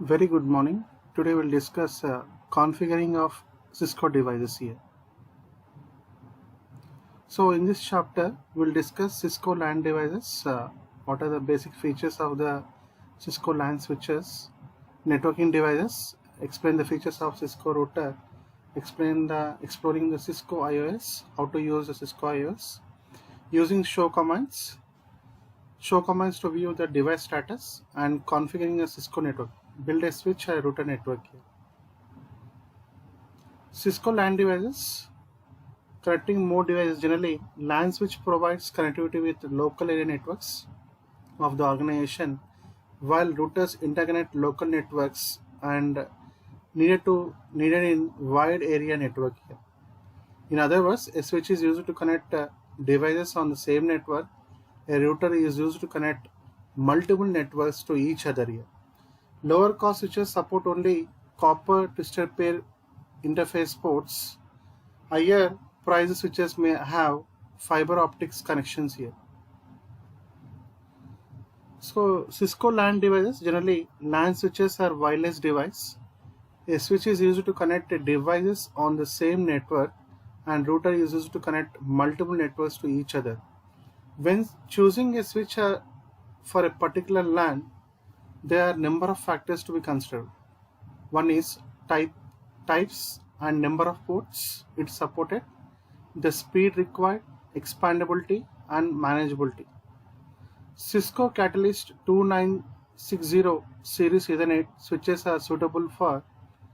Very good morning. Today we'll discuss configuring of Cisco devices here. So in this chapter, we'll discuss Cisco LAN devices. What are the basic features of the Cisco LAN switches, networking devices, explain the features of Cisco router, exploring the Cisco IOS, how to use the Cisco IOS, using show commands to view the device status, and configuring a Cisco network. Build a switch or a router network here. Cisco LAN devices connecting more devices. Generally, LAN switch provides connectivity with local area networks of the organization, while routers interconnect local networks and needed in wide area network here. In other words, a switch is used to connect devices on the same network. A router is used to connect multiple networks to each other here. Lower cost switches support only copper twisted pair interface ports. Higher price switches may have fiber optics connections here. So Cisco LAN devices, generally LAN switches are wireless device. A switch is used to connect devices on the same network, and router is used to connect multiple networks to each other. When choosing a switch for a particular LAN, there are number of factors to be considered. One is types and number of ports it supported, the speed required, expandability, and manageability. Cisco Catalyst 2960 series Ethernet switches are suitable for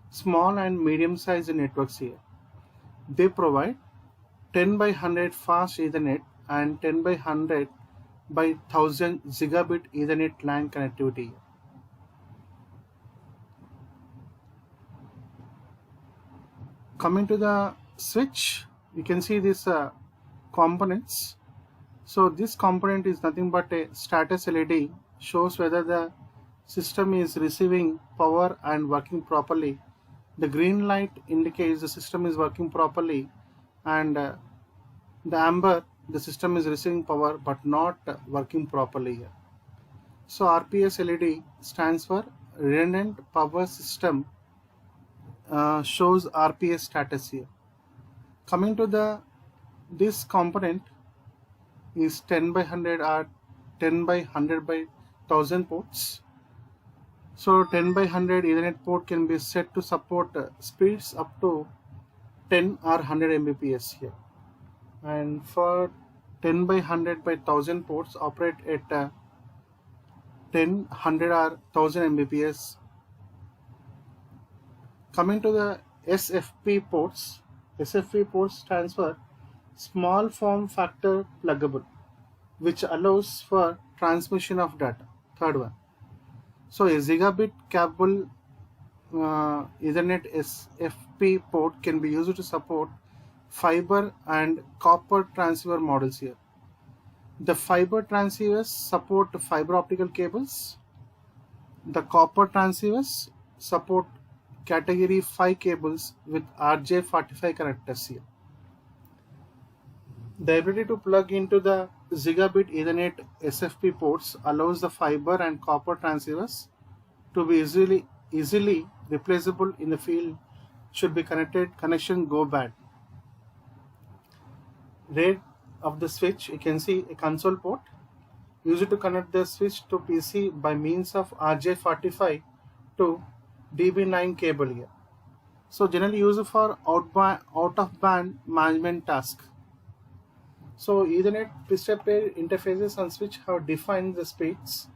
small and medium-sized networks here. They provide 10 by 100 fast Ethernet and 10 by 100 by 1000 gigabit Ethernet LAN connectivity. Coming to the switch, you can see these components. So this component is nothing but a status LED, shows whether the system is receiving power and working properly. The green light indicates the system is working properly, and the amber, the system is receiving power but not working properly here. So RPS LED stands for redundant power system, shows RPS status here. Coming to this component is 10 by 100 or 10 by 100 by 1000 ports. So 10 by 100 Ethernet port can be set to support speeds up to 10 or 100 Mbps here. And for 10 by 100 by 1000 ports operate at 10, 100 or 1000 Mbps. Coming to the SFP ports, SFP ports stands for small form factor pluggable, which allows for transmission of data. Third one. So a gigabit capable Ethernet SFP port can be used to support fiber and copper transceiver models here. The fiber transceivers support fiber optical cables. The copper transceivers support category 5 cables with RJ45 connectors here. The ability to plug into the gigabit Ethernet SFP ports allows the fiber and copper transceivers to be easily replaceable in the field should be connection go bad. Read of the switch, you can see a console port used to connect the switch to PC by means of RJ45 to DB9 cable here. So generally used for out of band management task. So Ethernet twisted pair interfaces on switch have defined the speeds.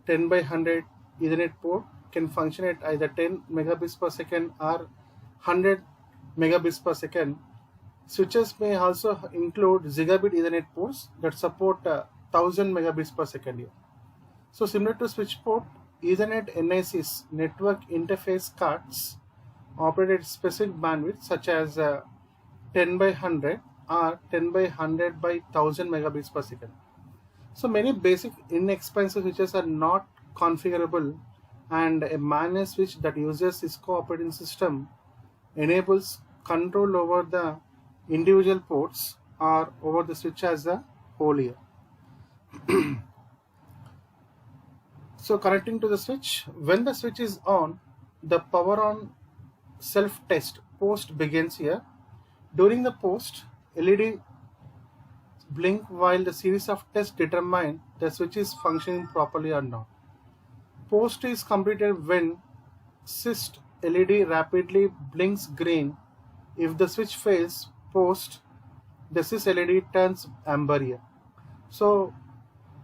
10 by 100 Ethernet port can function at either 10 megabits per second or 100 megabits per second. Switches may also include gigabit Ethernet ports that support 1000 megabits per second here. So similar to switch port, Ethernet NICs, network interface cards, operate at specific bandwidth such as 10 by 100 or 10 by 100 by 1000 megabits per second. So many basic inexpensive switches are not configurable, and a managed switch that uses Cisco operating system enables control over the individual ports or over the switch as a whole here. So connecting to the switch, when the switch is on, the power on self test post begins here. During the post, LED blink while the series of tests determine the switch is functioning properly or not. Post is completed when SYST LED rapidly blinks green. If the switch fails post, the SYST LED turns amber here. So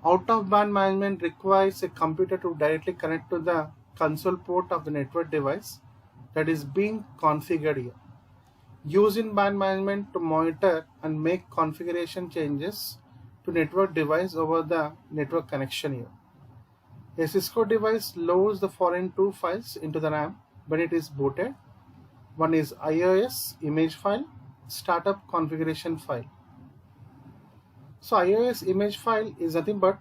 out-of-band management requires a computer to directly connect to the console port of the network device that is being configured here. Use in band management to monitor and make configuration changes to network device over the network connection here. A Cisco device loads the following two files into the RAM when it is booted. One is IOS image file, startup configuration file. So IOS image file is nothing but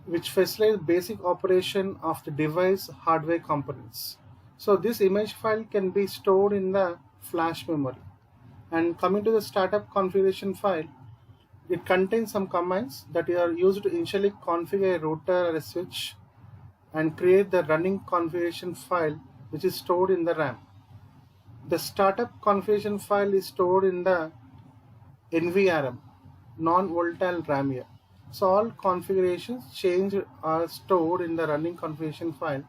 which facilitates basic operation of the device hardware components. So this image file can be stored in the flash memory. And coming to the startup configuration file, it contains some commands that are used to initially configure a router or a switch and create the running configuration file which is stored in the RAM. The startup configuration file is stored in the NVRAM, non-volatile RAM here. So all configurations changed are stored in the running configuration file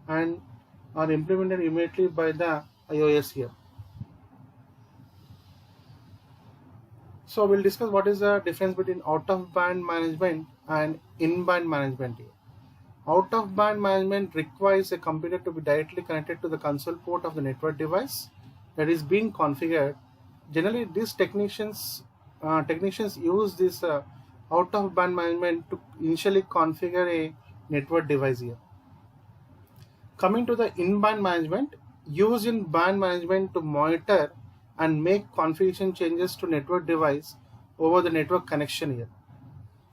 and are implemented immediately by the IOS here. So we'll discuss what is the difference between out-of-band management and in-band management here. Out-of-band management requires a computer to be directly connected to the console port of the network device that is being configured. Generally, these technicians use this out-of-band management to initially configure a network device here. Coming to the in-band management, use in band management to monitor and make configuration changes to network device over the network connection here.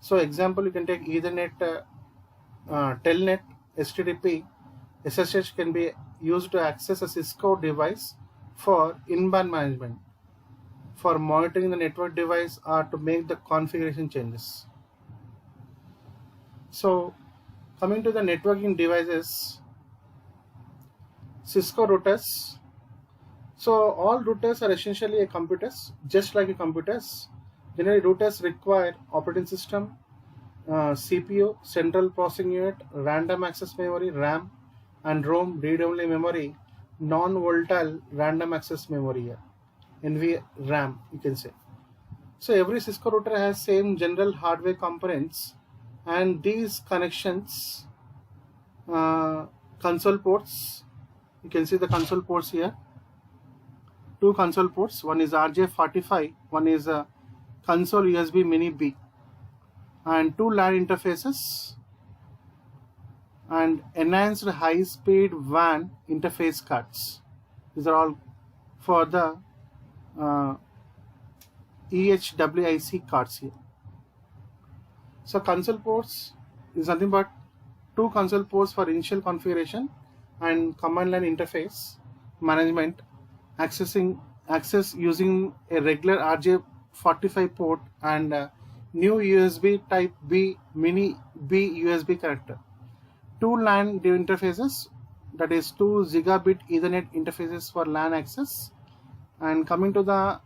So example, you can take Ethernet, Telnet, HTTP, SSH can be used to access a Cisco device for in-band management, for monitoring the network device or to make the configuration changes. So coming to the networking devices, Cisco routers. So all routers are essentially a computers, just like a computers. Generally routers require operating system, CPU, central processing unit, random access memory, RAM, and ROM, read-only memory, non-volatile random access memory here, NVRAM you can say. So every Cisco router has same general hardware components, and these connections, console ports, you can see the console ports here. Two console ports, one is RJ45, one is a console USB mini B, and two LAN interfaces and enhanced high-speed WAN interface cards. These are all for the EHWIC cards here. So console ports is nothing but two console ports for initial configuration and command line interface management, access using a regular RJ45 port and new USB type B mini B USB connector. Two LAN interfaces, that is 2 gigabit Ethernet interfaces for LAN access. And coming to the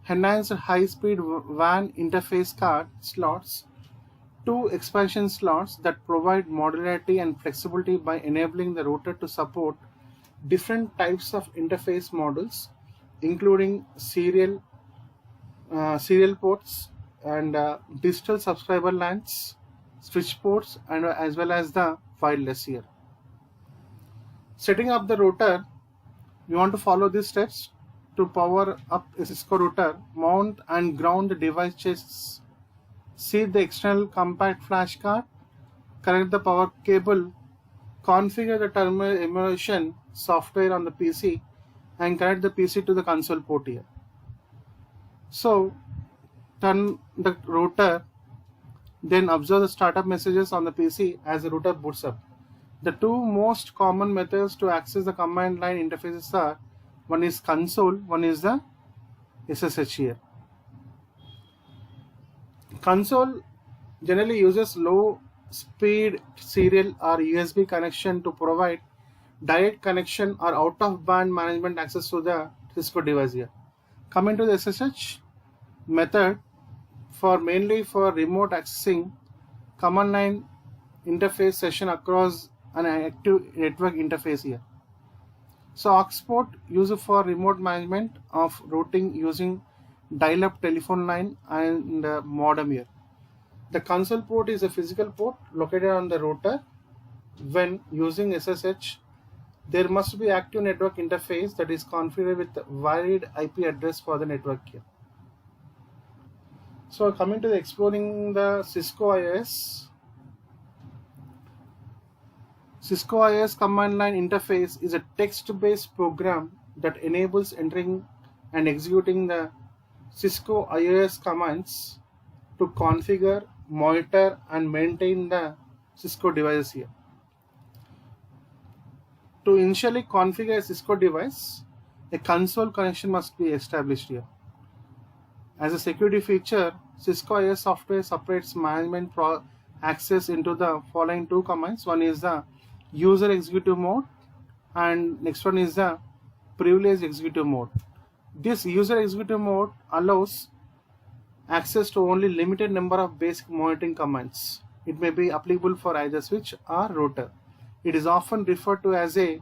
enhanced high-speed WAN interface card slots, two expansion slots that provide modularity and flexibility by enabling the router to support different types of interface models, including serial ports and digital subscriber LANs, switch ports, and as well as the wireless here. Setting up the router, you want to follow these steps. To power up a Cisco router, mount and ground the device chests, seat the external compact flash card, connect the power cable, configure the terminal emulation software on the PC, and connect the PC to the console port here. So turn the router, then observe the startup messages on the PC as the router boots up. The two most common methods to access the command line interfaces are, one is console, one is the SSH here. Console generally uses low speed serial or USB connection to provide direct connection or out of band management access to the Cisco device here. Coming to the SSH method, mainly for remote accessing command line interface session across an active network interface here. So aux port used for remote management of routing using dial-up telephone line and modem here. The console port is a physical port located on the router. When using SSH, there must be active network interface that is configured with valid IP address for the network here. So coming to exploring the Cisco IIS. Cisco IIS command line interface is a text-based program that enables entering and executing the Cisco IIS commands to configure, monitor, and maintain the Cisco device here. To initially configure a Cisco device, a console connection must be established here. As a security feature, Cisco IIS software separates management access into the following two commands. One is the user executive mode and next one is the privileged executive mode. This user executive mode allows access to only limited number of basic monitoring commands. It may be applicable for either switch or router. It is often referred to as a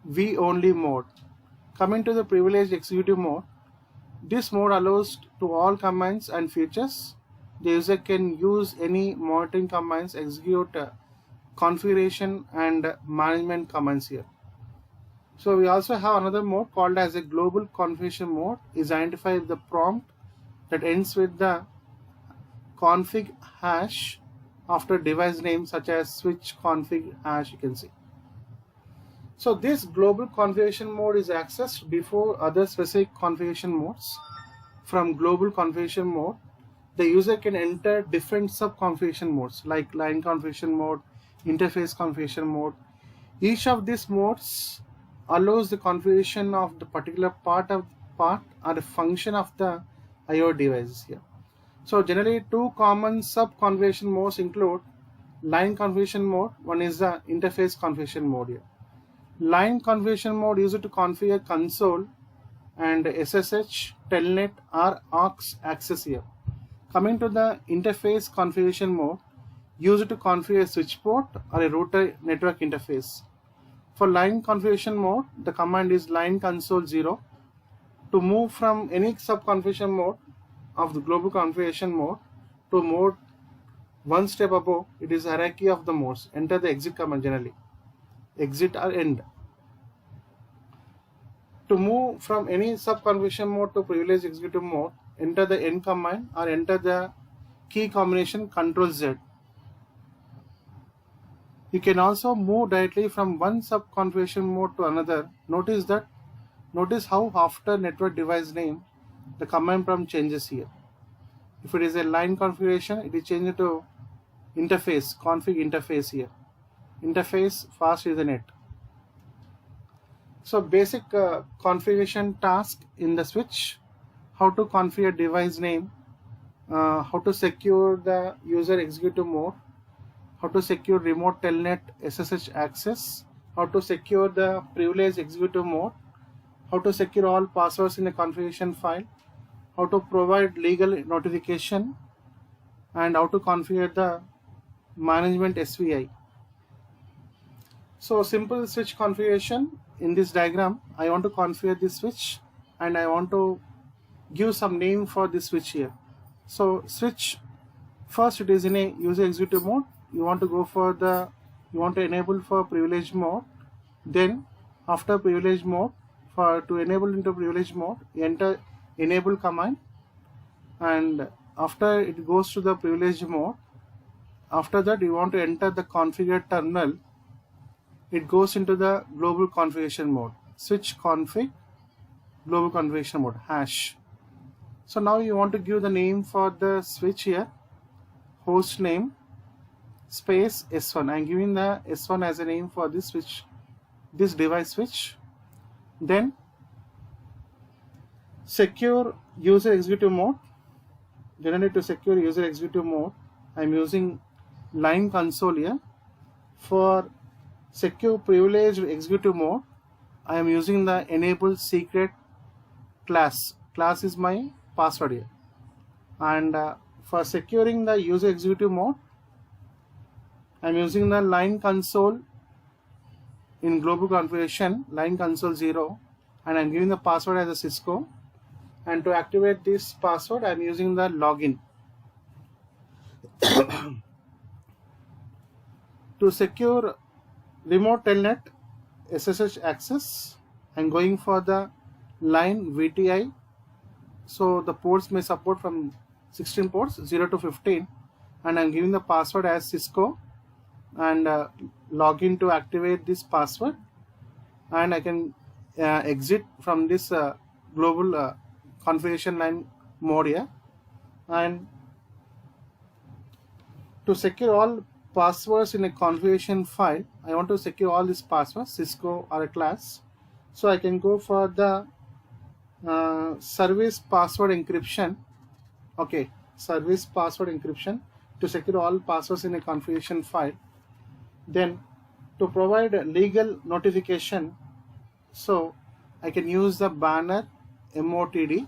V-only mode. Coming to the privileged executive mode, this mode allows to all commands and features. The user can use any monitoring commands, execute configuration and management commands here. So we also have another mode called as a global configuration mode. Is identified with the prompt that ends with the config hash after device name such as switch config hash, you can see. So this global configuration mode is accessed before other specific configuration modes. From global configuration mode, the user can enter different sub configuration modes like line configuration mode, interface configuration mode. Each of these modes allows the configuration of the particular part or a function of the IO devices here. So generally two common sub configuration modes include line configuration mode. One is the interface configuration mode here. Line configuration mode used to configure console and SSH, telnet or aux access here. Coming to the interface configuration mode, used to configure a switch port or a router network interface. For line configuration mode, the command is line console 0. To move from any sub configuration mode of the global configuration mode to mode one step above, it is hierarchy of the modes. Enter the exit command generally. Exit or end. To move from any sub configuration mode to privileged executive mode, enter the end command or enter the key combination Ctrl Z. You can also move directly from one sub configuration mode to another. Notice how after network device name, the command prompt changes here. If it is a line configuration, it is changed to interface, config interface here. Interface fast Ethernet. So basic configuration task in the switch: how to configure device name, how to secure the user executive mode, how to secure remote telnet SSH access, how to secure the privileged executive mode, how to secure all passwords in a configuration file, how to provide legal notification, and how to configure the management SVI. So simple switch configuration. In this diagram, I want to configure this switch and I want to give some name for this switch here. So switch, first it is in a user executive mode. You want to enable for privilege mode. Then after privilege mode, to enable into privilege mode, enter enable command, and after it goes to the privilege mode, after that you want to enter the configure terminal. It goes into the global configuration mode. Switch config global configuration mode hash. So now you want to give the name for the switch here, host name space S1. I am giving the S1 as a name for this switch, this device switch. Then secure user executive mode. Generally to secure user executive mode, I am using line console here. For secure privileged executive mode, I am using the enable secret class. Class is my password here. And for securing the user executive mode, I am using the line console in global configuration, line console 0, and I am giving the password as a Cisco. And to activate this password, I am using the login. To secure remote telnet SSH access, I am going for the line VTI. So the ports may support from 16 ports 0 to 15, and I am giving the password as Cisco and login to activate this password, and I can exit from this global configuration line mode here. And to secure all passwords in a configuration file, I want to secure all these passwords, Cisco or a class. So I can go for the service password encryption. Okay, service password encryption to secure all passwords in a configuration file. Then to provide legal notification, so I can use the banner MOTD,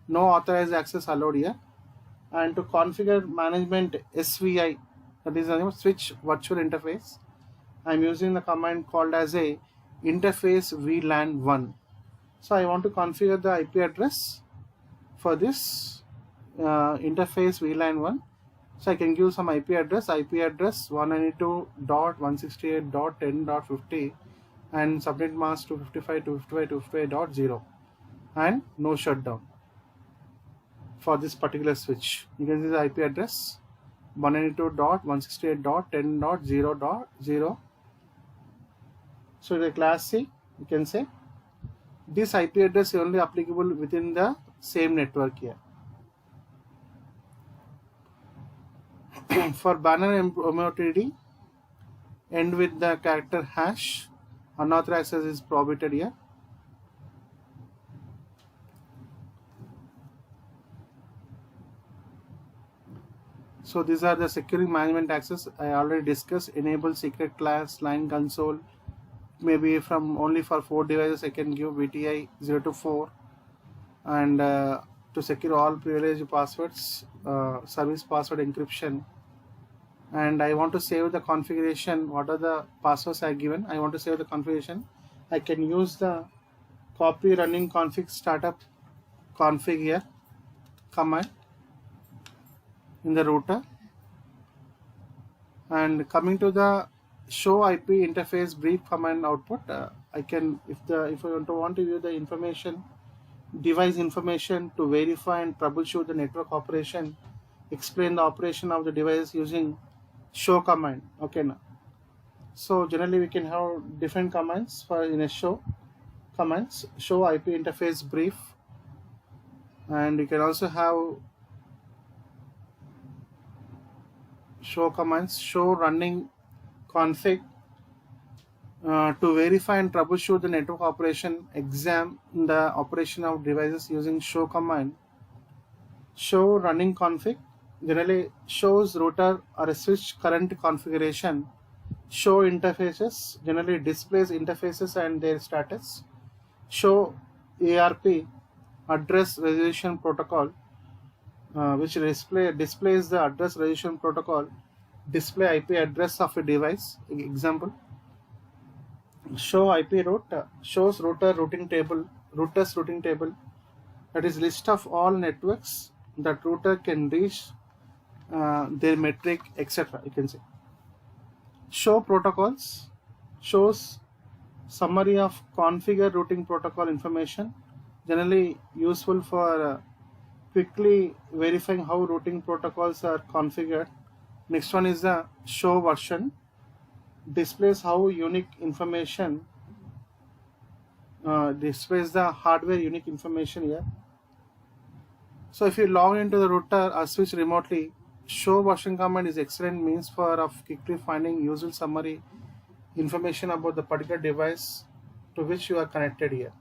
no authorized access allowed here. And to configure management SVI, that is a switch virtual interface, I am using the command called as a interface VLAN 1. So I want to configure the IP address for this interface VLAN 1. So I can give some IP address 192.168.10.50 and subnet mask 255.255.255.0 and no shutdown for this particular switch. You can see the IP address 192.168.10.0.0. So the class C, you can say this IP address is only applicable within the same network here. For banner MOTD, end with the character hash. Unauthorized access is prohibited here. So these are the securing management access. I already discussed. Enable secret class, line console. Maybe from only for 4 devices I can give VTI 0 to 4. And to secure all privileged passwords, service password encryption. And I want to save the configuration. What are the passwords I given? I want to save the configuration. I can use the copy running config startup config here command in the router. And coming to the show IP interface brief command output, I can, if I want to view the information, device information, to verify and troubleshoot the network operation, explain the operation of the device using show command. Okay, now so generally we can have different commands for in a show commands, show IP interface brief, and you can also have show commands, show running config, to verify and troubleshoot the network operation, examine the operation of devices using show command. Show running config generally shows router or a switch current configuration. Show interfaces generally displays interfaces and their status. Show ARP, address resolution protocol, which displays the address resolution protocol, display IP address of a device. Example, show IP route shows routers routing table, that is list of all networks that router can reach, their metric, etc. You can say. Show protocols shows summary of configure routing protocol information, generally useful for quickly verifying how routing protocols are configured. Next one is the show version, displays how unique information, displays the hardware unique information here. So if you log into the router or switch remotely, show version command is excellent means for quickly finding useful summary information about the particular device to which you are connected here.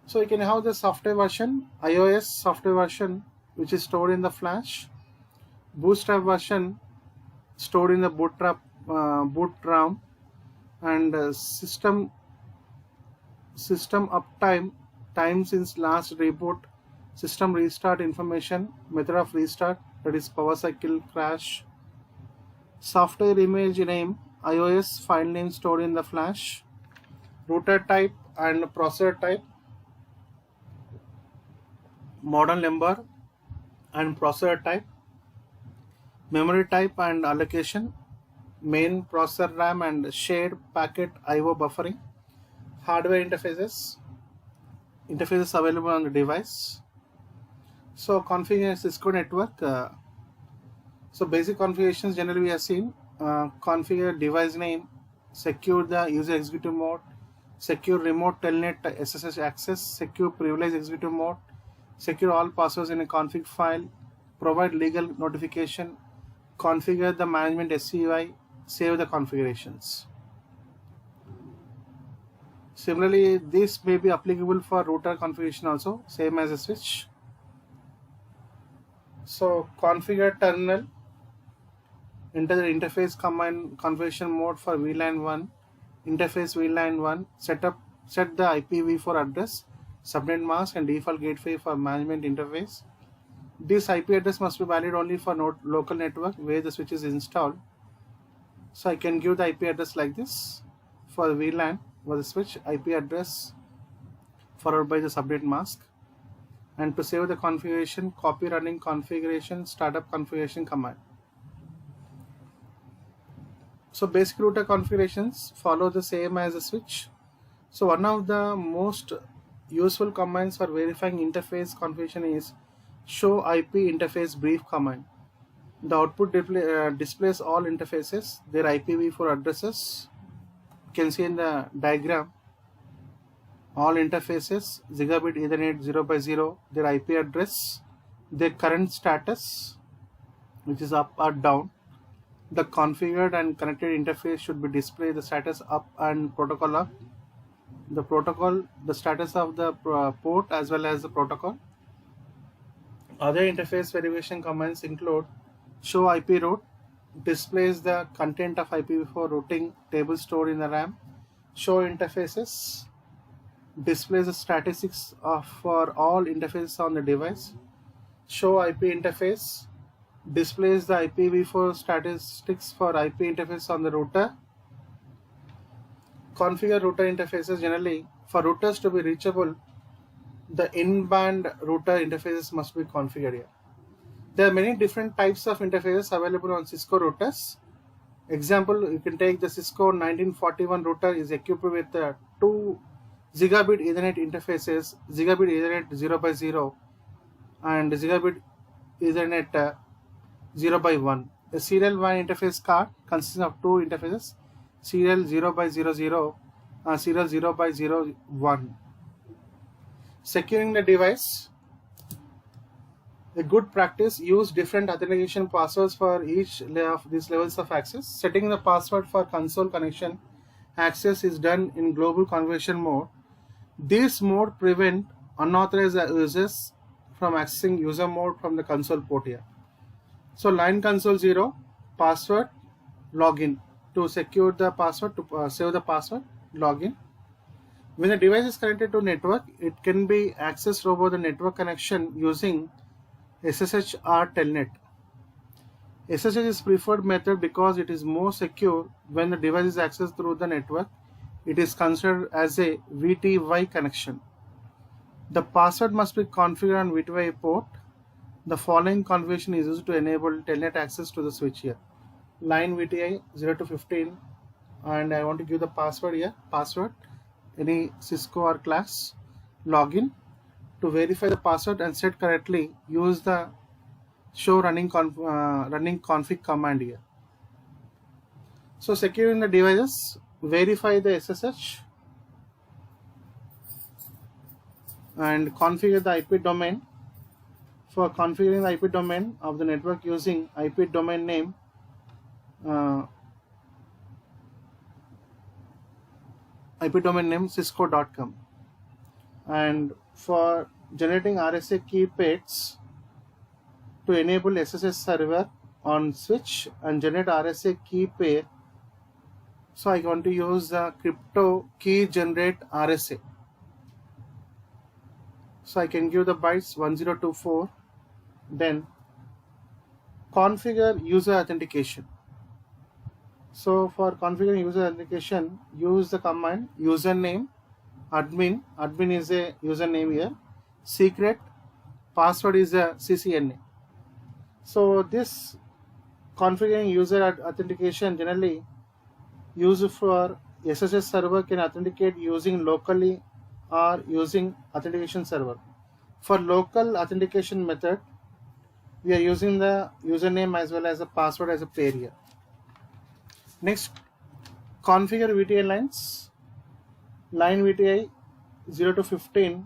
So you can have the software version, iOS software version, which is stored in the flash. Bootstrap version stored in the boot RAM, and system uptime, time since last reboot, system restart information, method of restart, that is power cycle crash, software image name, iOS file name stored in the flash, router type and processor type, model number and processor type, memory type and allocation, main processor RAM and shared packet IO buffering, hardware interfaces available on the device. So configure Cisco network. So basic configurations generally we have seen: configure device name, secure the user executive mode, secure remote telnet SSH access, secure privileged executive mode, secure all passwords in a config file, provide legal notification, configure the management SCUI, save the configurations. Similarly, this may be applicable for router configuration also, same as a switch. So configure terminal, enter the interface command configuration mode for VLAN 1, interface VLAN 1, set the IPv4 address, subnet mask and default gateway for management interface. This IP address must be valid only for local network where the switch is installed. So I can give the IP address like this for the VLAN for the switch, IP address followed by the subnet mask. And to save the configuration, copy running configuration startup configuration command. So basic router configurations follow the same as a switch. So one of the most useful commands for verifying interface configuration is show IP interface brief command. The output displays all interfaces, their IPv4 addresses. You can see in the diagram all interfaces, gigabit Ethernet 0x0, their IP address, their current status, which is up or down. The configured and connected interface should be display the status up and protocol up, the status of the port as well as the protocol. Other interface verification commands include show IP route, displays the content of IPv4 routing table stored in the RAM, show interfaces, displays the statistics for all interfaces on the device, show IP interface, displays the IPv4 statistics for IP interface on the router. Configure router interfaces. Generally, for routers to be reachable, the in-band router interfaces must be configured here. There are many different types of interfaces available on Cisco routers. Example, you can take the Cisco 1941 router is equipped with 2 gigabit Ethernet interfaces, gigabit Ethernet 0x0 and gigabit Ethernet 0x1. The serial WAN interface card consists of 2 interfaces, serial 0x00 and serial 0x01. Securing the device. A good practice: use different authentication passwords for each of these levels of access. Setting the password for console connection access is done in global configuration mode. This mode prevents unauthorized users from accessing user mode from the console port here. So line console 0, password, login. To secure the password, to save the password, login. When the device is connected to network, it can be accessed over the network connection using SSH or Telnet. SSH is preferred method because it is more secure. When the device is accessed through the network, it is considered as a VTY connection. The password must be configured on VTY port. The following configuration is used to enable Telnet access to the switch here. Line VTI 0 to 15, and I want to give the password here. Password, any Cisco or class. Login. To verify the password and set correctly, use the show running config command here. So securing the devices, verify the SSH and configure the IP domain. For configuring the IP domain of the network using IP domain name, cisco.com. And for generating RSA key pairds, to enable SSH server, on switch and generate RSA key pair. So I want to use the crypto key generate RSA. So I can give the bytes 1024, then configure user authentication. So for configuring user authentication, use the command username admin is a username here, secret, password is a CCNA. So this configuring user authentication generally used for SSH server can authenticate using locally or using authentication server. For local authentication method, we are using the username as well as the password as a pair here. Next, configure VTI lines, line VTI 0 to 15,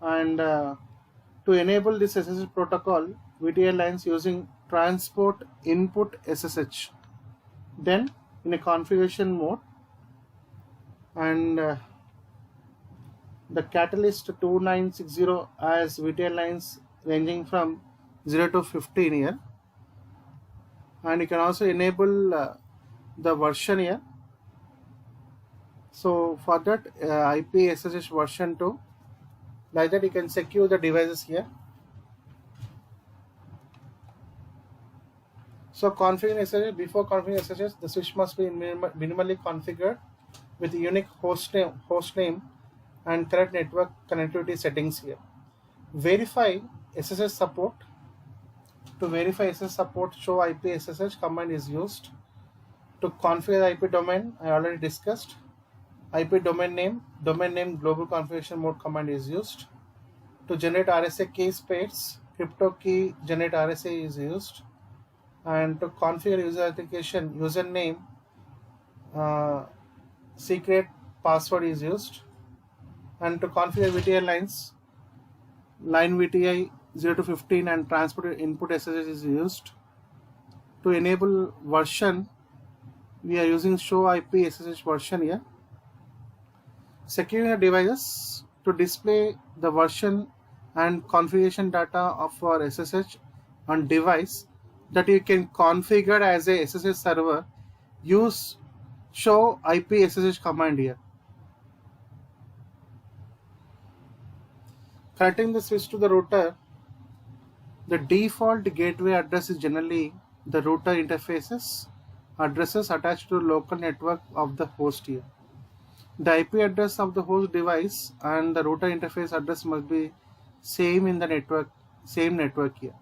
and to enable this SSH protocol, VTI lines using transport input SSH. Then in a configuration mode, and the catalyst 2960 as VTI lines ranging from 0 to 15 here, and you can also enable the version here. So for that IP SSH version 2, like that you can secure the devices here. So configuring SSH, before configuring SSH, the switch must be minimally configured with unique host name and correct network connectivity settings here. Verify SSH support. To verify SSH support, show IP SSH command is used. To configure the IP domain, I already discussed. IP domain name global configuration mode command is used. To generate RSA key pairs, crypto key generate RSA is used. And to configure user authentication, username, secret, password is used. And to configure VTI lines, line VTI 0 to 15 and transport input SSH is used. To enable version, we are using show IP SSH version here. Securing the devices, to display the version and configuration data of our SSH on device that you can configure as a SSH server, use show IP SSH command here. Connecting the switch to the router, the default gateway address is generally the router interfaces addresses attached to the local network of the host here. The IP address of the host device and the router interface address must be same in the same network here.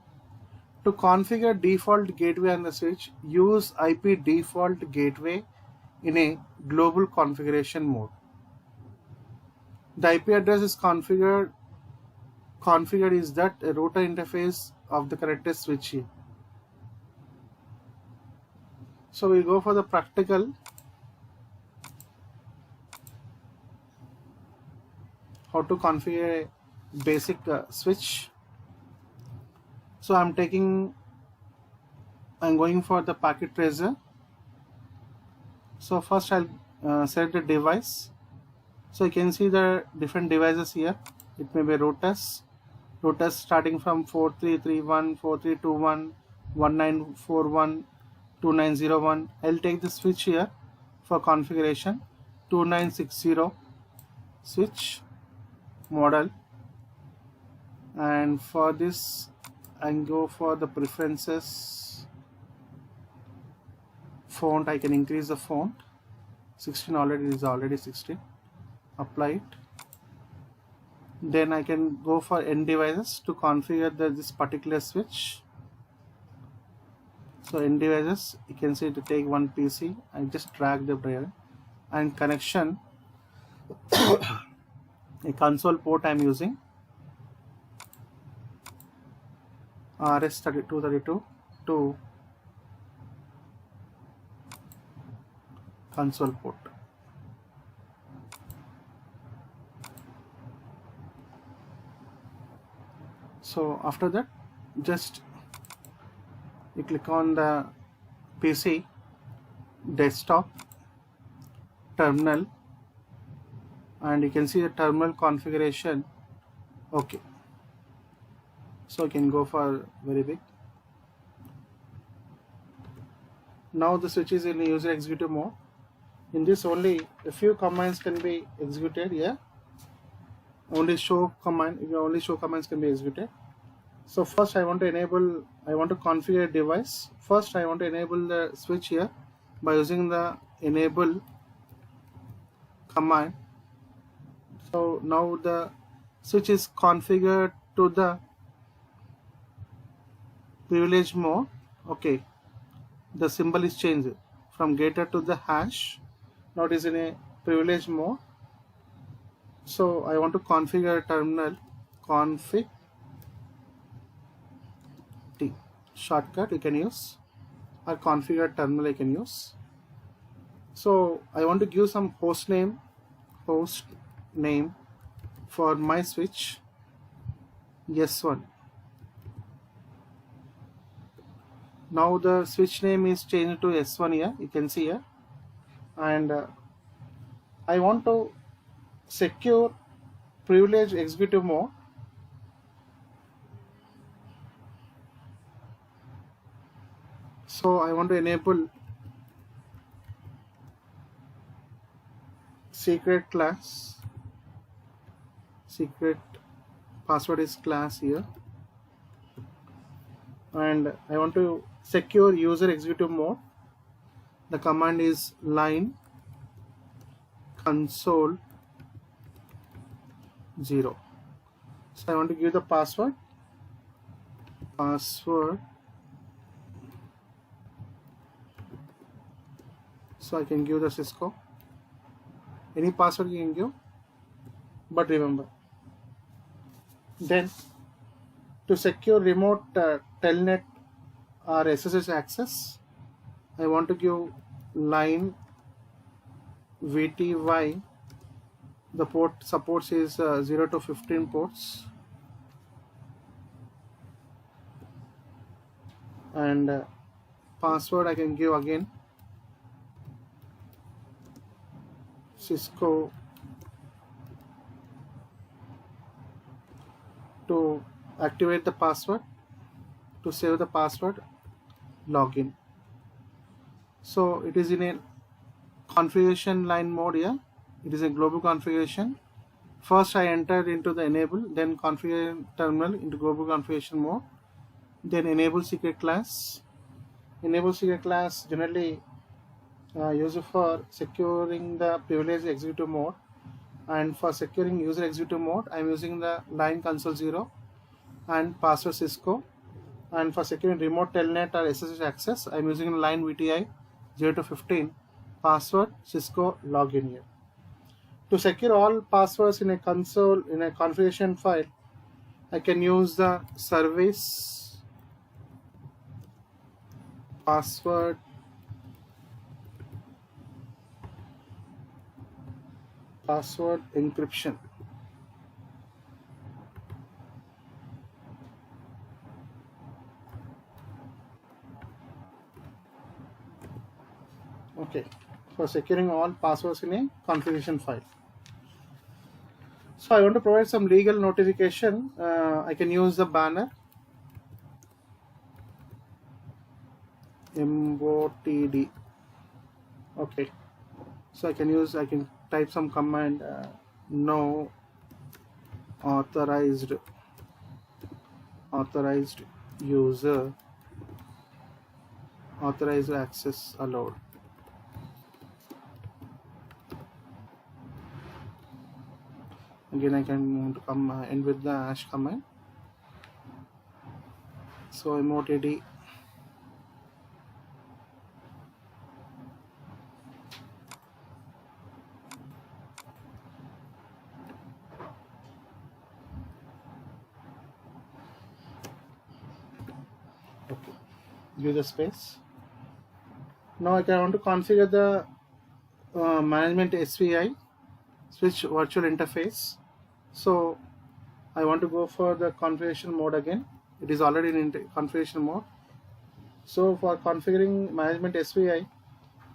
To configure default gateway on the switch, use IP default gateway in a global configuration mode. The IP address is configured is that a router interface of the corrected switch here. So we go for the practical. How to configure a basic switch. So I'm going for the packet tracer. So first I'll select the device. So you can see the different devices here. It may be routers starting from 4331, 4321, 1941, 2901. I'll take the switch here for configuration 2960 switch model, and for this I go for the preferences font. I can increase the font 16 already 16. Apply it. Then I can go for end devices to configure this particular switch. So end devices, you can see to take one PC. I just drag the braille and connection. A console port I am using RS232 to console port. So after that, just you click on the PC, desktop, terminal, and you can see the terminal configuration. Okay, so you can go for very big. Now the switch is in user executive mode. In this only a few commands can be executed here. Only show commands can be executed. So first I want to configure a device. First I want to enable the switch here by using the enable command. So now the switch is configured to the privilege mode. Okay, the symbol is changed from getter to the hash. Now it is in a privilege mode. So I want to configure terminal config T shortcut you can use, or configure terminal you can use. So I want to give some host name for my switch S1. Now the switch name is changed to S1 here, you can see here, and I want to secure privilege executive mode. So I want to enable secret password is class here, and I want to secure user executive mode. The command is line console 0. So I want to give the password. So I can give the Cisco. Any password you can give, but remember. Then to secure remote telnet or SSH access, I want to give line VTY. The port supports is 0 to 15 ports, and password I can give again Cisco. To activate the password, to save the password, login. So it is in a configuration line mode here. It is a global configuration. First I entered into the enable, then configure terminal into global configuration mode, then enable secret class. Enable secret class generally used for securing the privilege executive mode, and for securing user executive mode I am using the line console 0 and password Cisco, and for securing remote telnet or SSH access I am using line VTI 0 to 15, password Cisco, login here. To secure all passwords in a console, in a configuration file, I can use the service password encryption. Okay, for securing all passwords in a configuration file. So I want to provide some legal notification. I can use the banner MOTD. Okay, so I can type some command no authorized user authorized access allowed. Again I can come end with the hash command. So MOTD okay, give the space. Now I want to configure the management SVI switch virtual interface. So I want to go for the configuration mode again. It is already in configuration mode. So for configuring management SVI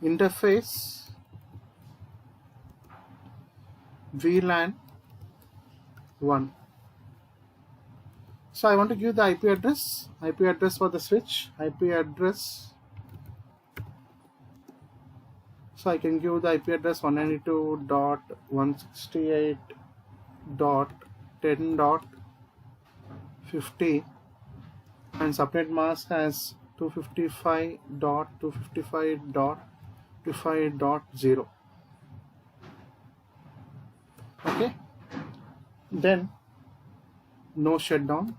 interface VLAN 1. So I want to give the IP address for the switch. IP address So I can give the IP address 192.168.10.50 and subnet mask as 255.255.25.0. Okay, then no shutdown.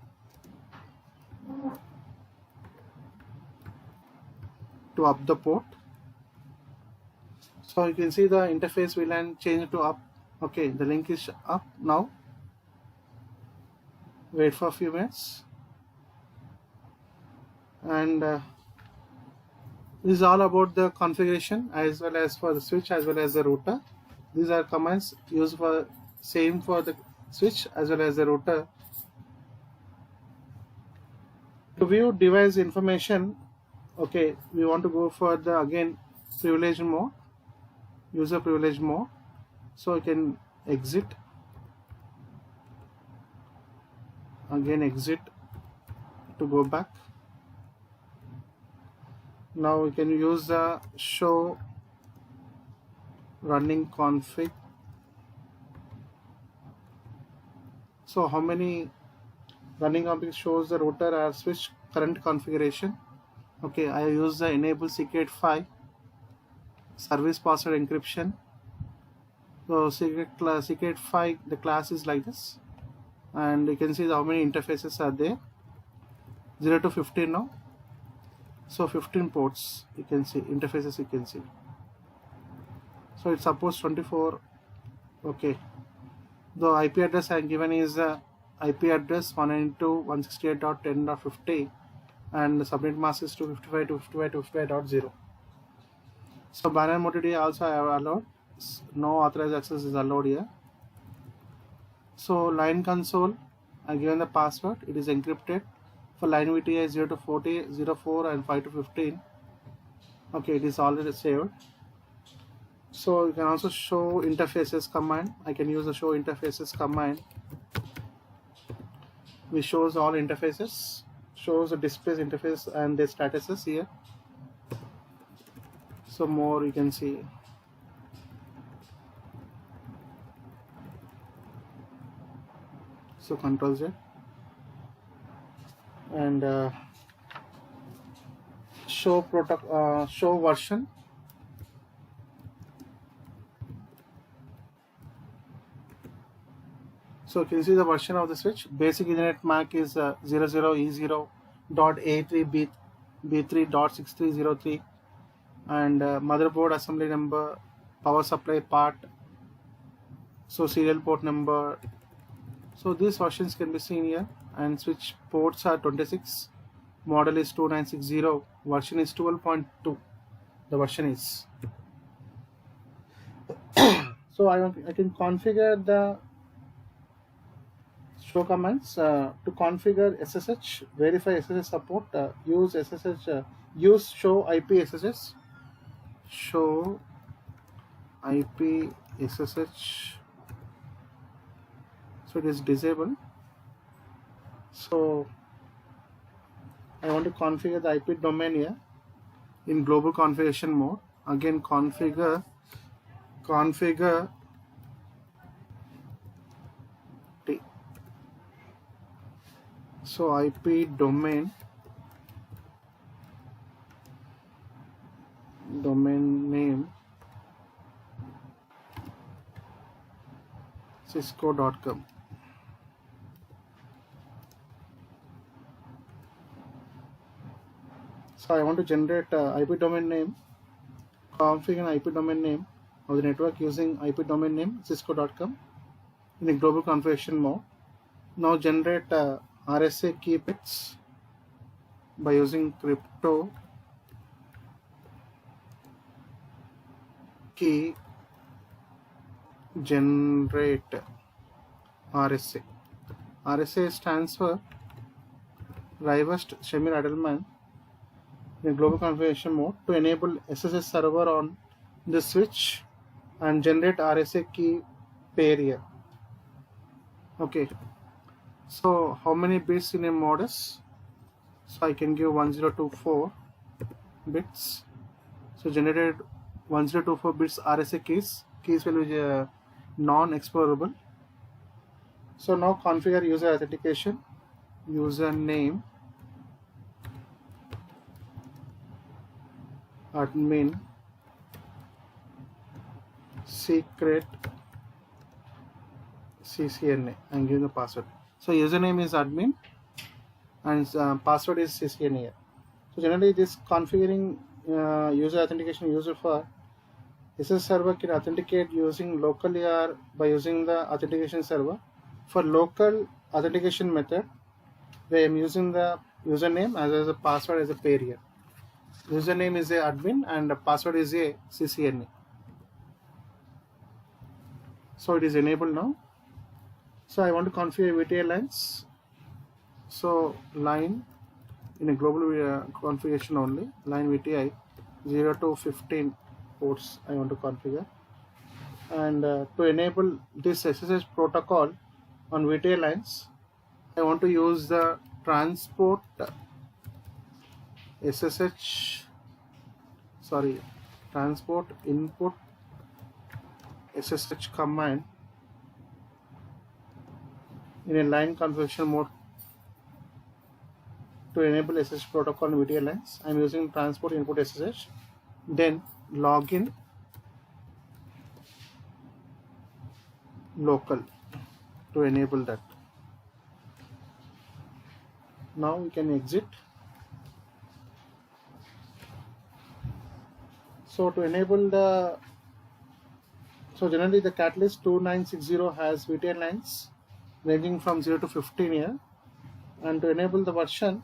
To up the port, so you can see the interface VLAN change to up. Okay, the link is up now. Wait for a few minutes, and this is all about the configuration as well as for the switch as well as the router. These are commands used for same for the switch as well as the router. To view device information, okay, we want to go for the again privilege mode, user privilege mode. So you can exit, again exit to go back. Now we can use the show running config. So how many running config shows the router or switch current configuration. Okay, I use the enable secret 5 service password encryption. So secret 5, the class is like this, and you can see how many interfaces are there. 0 to 15 now. So 15 ports you can see, interfaces you can see. So it supports 24. Okay, the IP address I am given is IP address 192.168.10.50 and the subnet mask is 255.255.255.0. So binary MOTD also I have allowed. No authorized access is allowed here. So line console, I given the password. It is encrypted for line VTI 0 to 40, 04 and 5 to 15. Okay, it is already saved. So you can also show interfaces command. I can use the show interfaces command, which shows all interfaces, shows the displays interface and their statuses here. So more you can see. So Control Z and show protocol, show version. So you can see the version of the switch. Basic Ethernet MAC is 00E0.A3B3.6303 and motherboard assembly number, power supply part, so serial port number. So these versions can be seen here, and switch ports are 26, model is 2960, version is 12.2. The version is. So I can configure the show commands to configure SSH, verify SSH support, use SSH, use show IP SSH, show IP SSH. So it is disabled. So I want to configure the IP domain here in global configuration mode. Again configure T. So IP domain name cisco.com. So I want to generate IP domain name, configure an IP domain name of the network using IP domain name cisco.com in a global configuration mode. Now generate RSA key bits by using crypto key generate RSA. RSA stands for Rivest Shamir Adelman in global configuration mode to enable SSH server on the switch and generate RSA key pair here. Okay, so how many bits in a modus? So I can give 1024 bits. So generated 1024 bits RSA keys will be non-explorable. So now configure user authentication, username, admin, secret, CCNA. I'm giving the password. So username is admin and password is CCNA. So generally this configuring user authentication user for SSH server can authenticate using locally or by using the authentication server. For local authentication method, I am using the username as a password as a pair here. Username is a admin and the password is a CCNA. So it is enabled now. So I want to configure VTI lines. So line in a global configuration only, line VTI 0 to 15 ports I want to configure. And to enable this SSH protocol on VTI lines, I want to use the transport input SSH command in a line configuration mode to enable SSH protocol on VTI lines. I am using transport input SSH, then login local to enable that. Now we can exit. So to enable generally the Catalyst 2960 has VTI lines ranging from 0 to 15 here, and to enable the version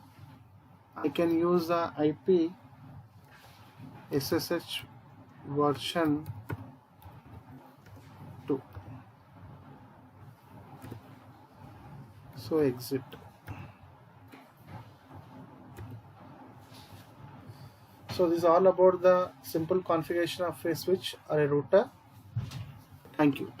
I can use the IP SSH version 2. So exit. So this is all about the simple configuration of a switch or a router. Thank you.